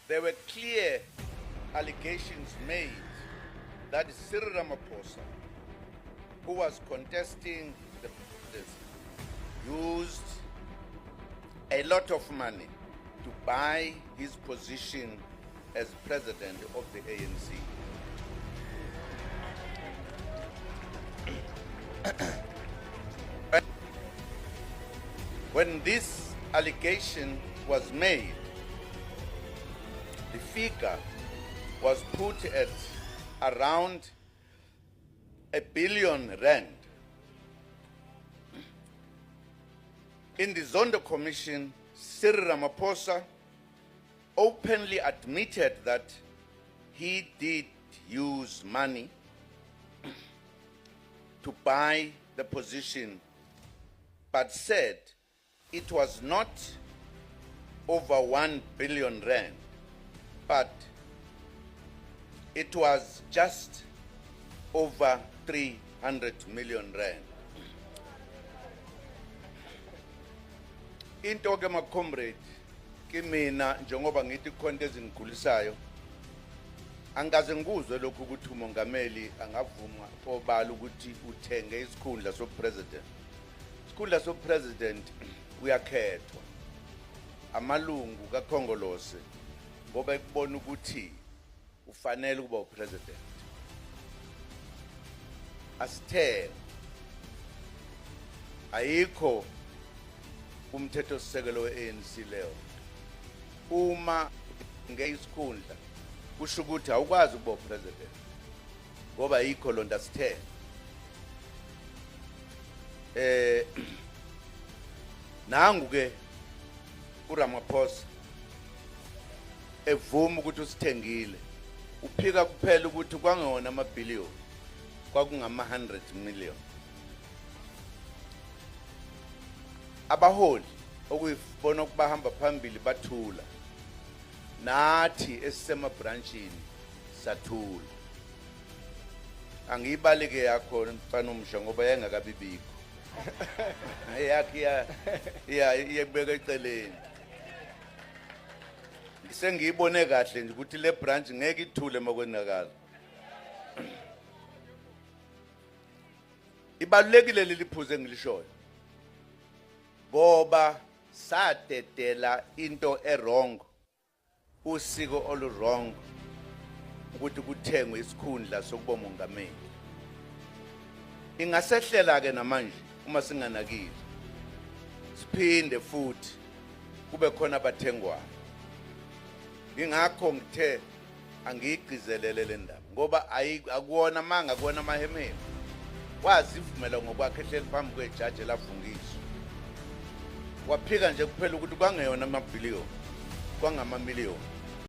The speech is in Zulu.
there were clear allegations made that Cyril Ramaphosa, who was contesting this, used a lot of money to buy his position as president of the ANC. When this allegation was made, the figure was put at around R1 billion. In the Zondo Commission, Cyril Ramaphosa openly admitted that he did use money to buy the position, but said it was not over R1 billion, but it was just over 300 million rand. Into ke ma comrade ke mina njengoba ngithi khonto ezingigulisayo angaze ngikuzwe lokhu ukuthi umongameli angavuma obala ukuthi uthenge isikhundla sopresident. Isikhundla sopresident uyakhethwa amalungu kaKhongolose ngoba ekubona ukuthi ufanele ukuba upresident. Asithe ayikho umthetho sisekelo weANC leyo. Uma ngeyisikhundla kusho ukuthi awukwazi ukuba upresident ngoba ayikho lonto sithe. Nangu ke uRamaphosa evuma ukuthi usithengile. Uphika kuphela ukuthi kwangona amabhiliyoni kwakungama 100 million. Abaholi okuyibona ukubahamba phambili bathula. Nathi esisema branchini sathula. Angiyibaleke yakho mfana omsha ngoba yengakabibikho. Yakhe iyebeka eceleni. Sengiyibone kahle nje ukuthi le branch ngeke ithule makwenakala. Ibalulekile leliphuze engilishoyo. Ngoba sadedela into wrong, usiko wrong ukuthi kuthengwe isikhundla sokuba umongameli. Ingasehlela ke namanje uma singanakile. Siphinde futhi kube khona abathengwayo. Ingakho ngithe angiyigcizelele le ndaba ngoba akuwona manga kuona amahemeni. Wazi ivumela ngokwakhe ehleli phambi kwejaji elafungiswa. Waphika nje kuphela ukuthi kwangeyona amabhiliyoni kwangama miliyoni.